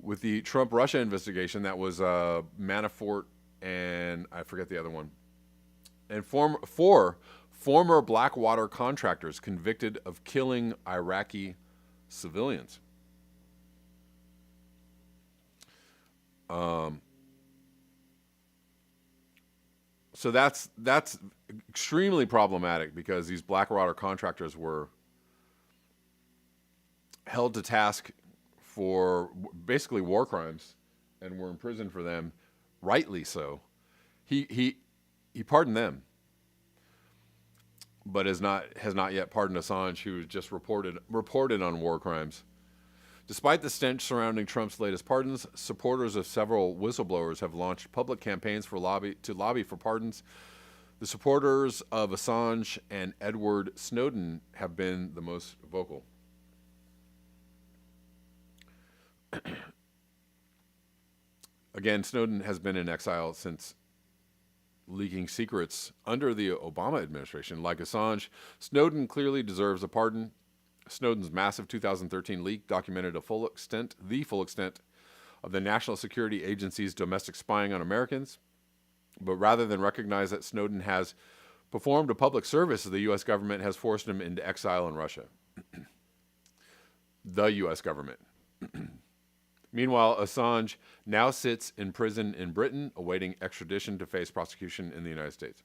Speaker 1: with the Trump-Russia investigation. That was Manafort and I forget the other one. And 4 former Blackwater contractors convicted of killing Iraqi civilians. So that's extremely problematic, because these Blackwater contractors were held to task for basically war crimes and were imprisoned for them, rightly so. He pardoned them, but has not yet pardoned Assange, who just reported on war crimes. Despite the stench surrounding Trump's latest pardons, supporters of several whistleblowers have launched public campaigns to lobby for pardons. The supporters of Assange and Edward Snowden have been the most vocal. Again, Snowden has been in exile since leaking secrets under the Obama administration. Like Assange, Snowden clearly deserves a pardon. Snowden's massive 2013 leak documented the full extent of the National Security Agency's domestic spying on Americans. But rather than recognize that Snowden has performed a public service, the U.S. government has forced him into exile in Russia. The U.S. government. Meanwhile, Assange now sits in prison in Britain, awaiting extradition to face prosecution in the United States.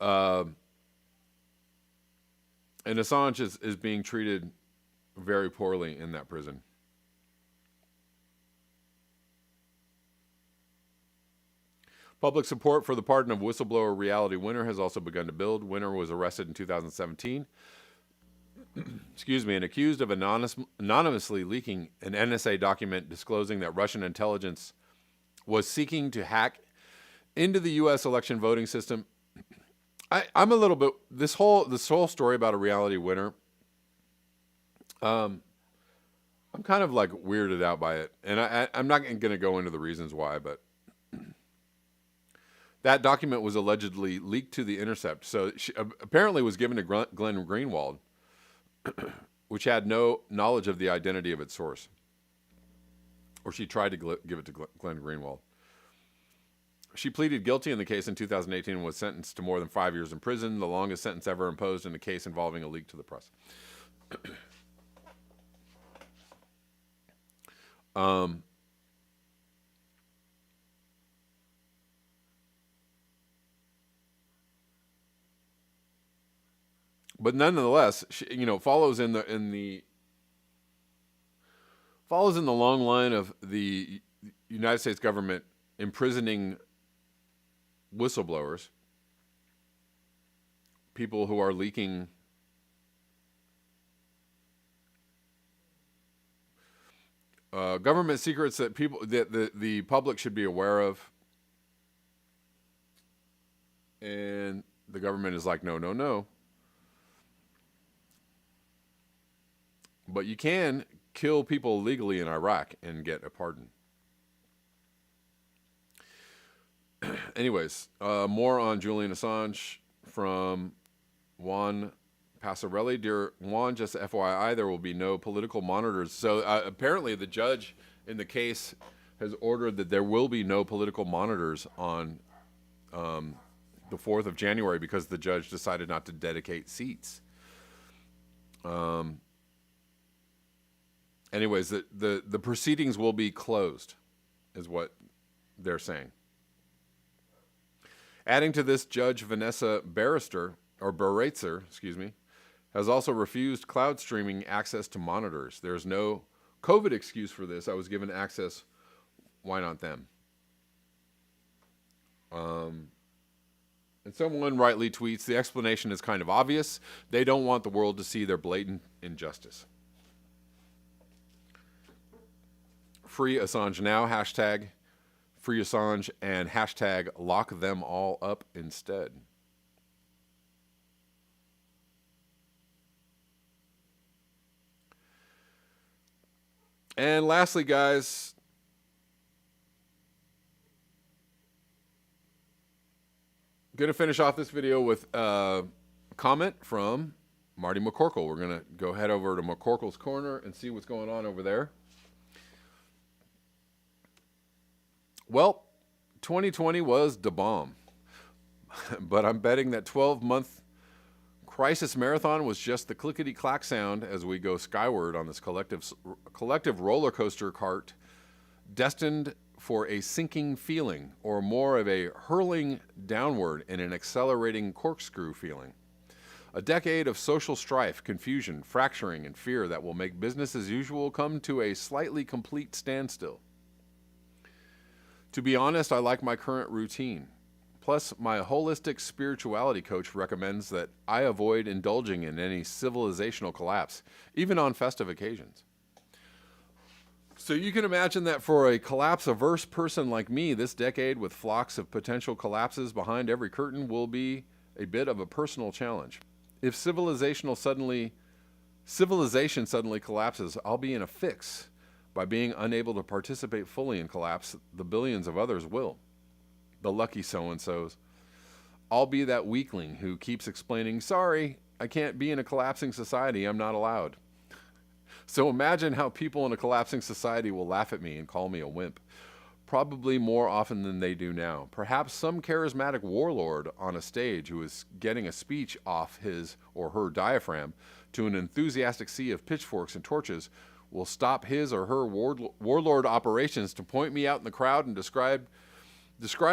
Speaker 1: And Assange is being treated very poorly in that prison. Public support for the pardon of whistleblower reality Winner has also begun to build. Winner was arrested in 2017, and accused of anonymously leaking an NSA document disclosing that Russian intelligence was seeking to hack into the U.S. election voting system. I'm a little bit this whole story about a reality winner. I'm kind of like weirded out by it, and I'm not going to go into the reasons why, but that document was allegedly leaked to The Intercept, so she apparently was given to Glenn Greenwald, which had no knowledge of the identity of its source, or she tried to give it to Glenn Greenwald. She pleaded guilty in the case in 2018 and was sentenced to more than 5 years in prison, the longest sentence ever imposed in a case involving a leak to the press. But nonetheless, she, follows in the long line of the United States government imprisoning whistleblowers, people who are leaking government secrets that the public should be aware of, and the government is like, no. But you can kill people legally in Iraq and get a pardon. Anyways, more on Julian Assange from Juan Passarelli. Dear Juan, just FYI, there will be no political monitors. So apparently the judge in the case has ordered that there will be no political monitors on the 4th of January because the judge decided not to dedicate seats. Anyways, the proceedings will be closed, is what they're saying. Adding to this, Judge Vanessa Baratzer, has also refused cloud streaming access to monitors. There's no COVID excuse for this. I was given access. Why not them? And someone rightly tweets, the explanation is kind of obvious. They don't want the world to see their blatant injustice. Free Assange now, hashtag Free Assange, and hashtag lock them all up instead. And lastly, guys, going to finish off this video with a comment from Marty McCorkle. We're going to go head over to McCorkle's Corner and see what's going on over there. Well, 2020 was the bomb, but I'm betting that 12-month crisis marathon was just the clickety-clack sound as we go skyward on this collective roller coaster cart destined for a sinking feeling, or more of a hurling downward in an accelerating corkscrew feeling. A decade of social strife, confusion, fracturing, and fear that will make business as usual come to a slightly complete standstill. To be honest, I like my current routine. Plus, my holistic spirituality coach recommends that I avoid indulging in any civilizational collapse, even on festive occasions. So you can imagine that for a collapse-averse person like me, this decade with flocks of potential collapses behind every curtain will be a bit of a personal challenge. If civilization suddenly collapses, I'll be in a fix. By being unable to participate fully in collapse, the billions of others will. The lucky so-and-sos. I'll be that weakling who keeps explaining, sorry, I can't be in a collapsing society, I'm not allowed. So imagine how people in a collapsing society will laugh at me and call me a wimp. Probably more often than they do now. Perhaps some charismatic warlord on a stage who is getting a speech off his or her diaphragm to an enthusiastic sea of pitchforks and torches will stop his or her warlord operations to point me out in the crowd and describe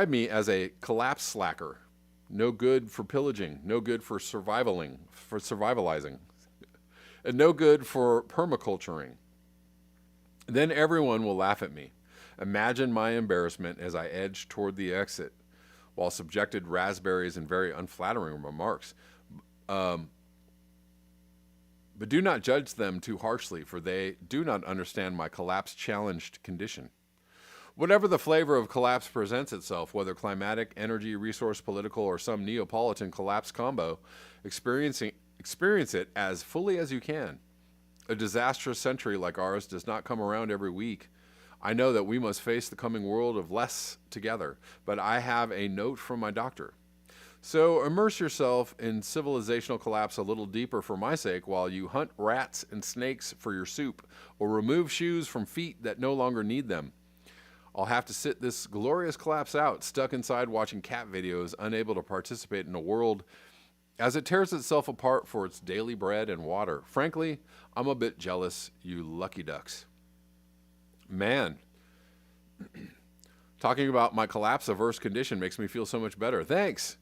Speaker 1: me as a collapse slacker. No good for pillaging, no good for survivalizing, and no good for permaculturing. Then everyone will laugh at me. Imagine my embarrassment as I edge toward the exit while subjected raspberries and very unflattering remarks. But do not judge them too harshly, for they do not understand my collapse-challenged condition. Whatever the flavor of collapse presents itself, whether climatic, energy, resource, political, or some Neapolitan collapse combo, experience it as fully as you can. A disastrous century like ours does not come around every week. I know that we must face the coming world of less together, but I have a note from my doctor. So immerse yourself in civilizational collapse a little deeper for my sake while you hunt rats and snakes for your soup, or remove shoes from feet that no longer need them. I'll have to sit this glorious collapse out, stuck inside watching cat videos, unable to participate in a world as it tears itself apart for its daily bread and water. Frankly, I'm a bit jealous, you lucky ducks. Man, talking about my collapse-averse condition makes me feel so much better. Thanks.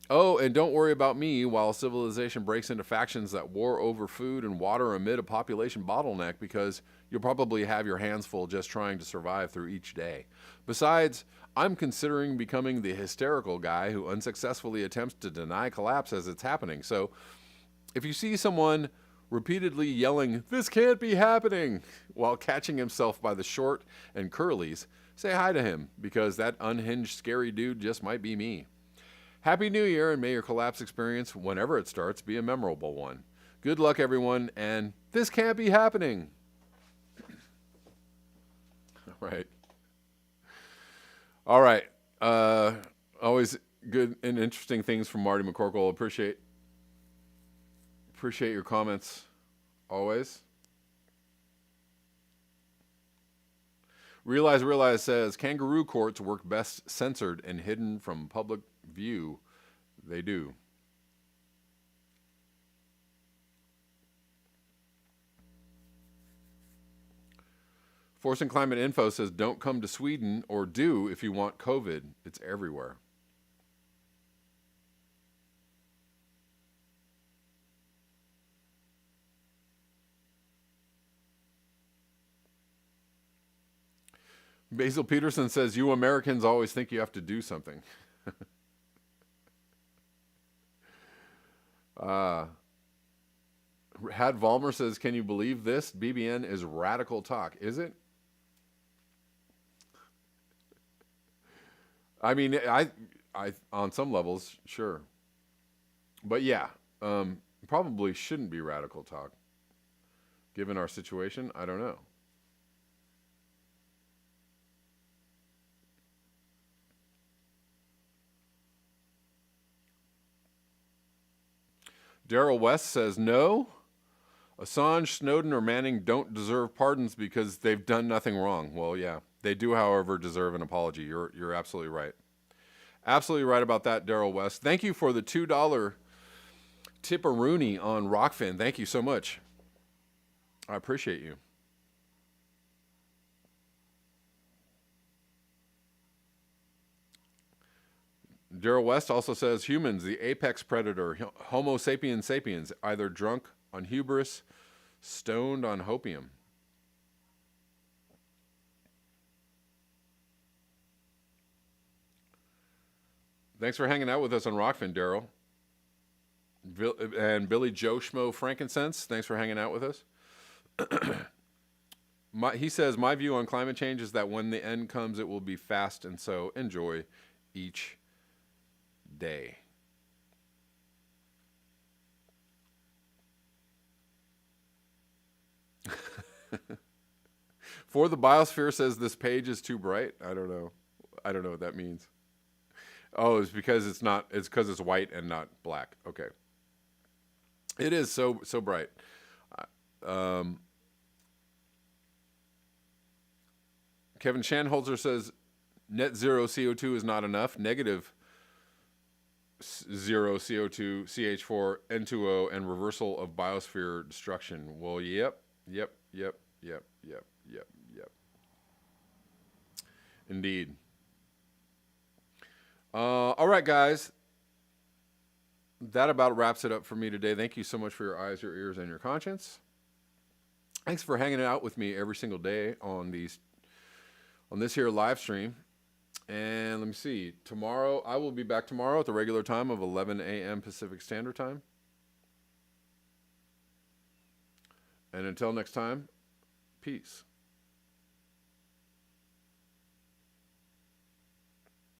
Speaker 1: Oh, and don't worry about me while civilization breaks into factions that war over food and water amid a population bottleneck, because you'll probably have your hands full just trying to survive through each day. Besides, I'm considering becoming the hysterical guy who unsuccessfully attempts to deny collapse as it's happening. So if you see someone repeatedly yelling, "This can't be happening," while catching himself by the short and curlies, say hi to him, because that unhinged, scary dude just might be me. Happy New Year, and may your collapse experience, whenever it starts, be a memorable one. Good luck, everyone, and this can't be happening. All right. Always good and interesting things from Marty McCorkle. Appreciate your comments, always. Realize says, kangaroo courts work best censored and hidden from public view. They do. Force and Climate Info says, don't come to Sweden, or do if you want COVID. It's everywhere. Basil Peterson says, you Americans always think you have to do something. Had Vollmer says, can you believe this? BBN is radical talk. Is it? I mean, I on some levels, sure. But yeah, probably shouldn't be radical talk. Given our situation, I don't know. Daryl West says, no, Assange, Snowden, or Manning don't deserve pardons because they've done nothing wrong. Well, yeah, they do, however, deserve an apology. You're absolutely right. Absolutely right about that, Daryl West. Thank you for the $2 tip-a-rooney on Rockfin. Thank you so much. I appreciate you. Daryl West also says, humans, the apex predator, Homo sapiens sapiens, either drunk on hubris, stoned on hopium. Thanks for hanging out with us on Rockfin, Daryl. And Billy Joe Schmo Frankincense, thanks for hanging out with us. He says, my view on climate change is that when the end comes, it will be fast, and so enjoy each day. For the Biosphere says this page is too bright. I don't know. I don't know what that means. Oh, it's because it's not. It's because it's white and not black. Okay. It is so bright. Kevin Shanholzer says net zero CO2 is not enough. Negative zero CO2, CH4, N2O, and reversal of biosphere destruction. Well, yep. Indeed. All right, guys. That about wraps it up for me today. Thank you so much for your eyes, your ears, and your conscience. Thanks for hanging out with me every single day on this here live stream. And let me see. Tomorrow, I will be back tomorrow at the regular time of 11 a.m. Pacific Standard Time. And until next time, peace.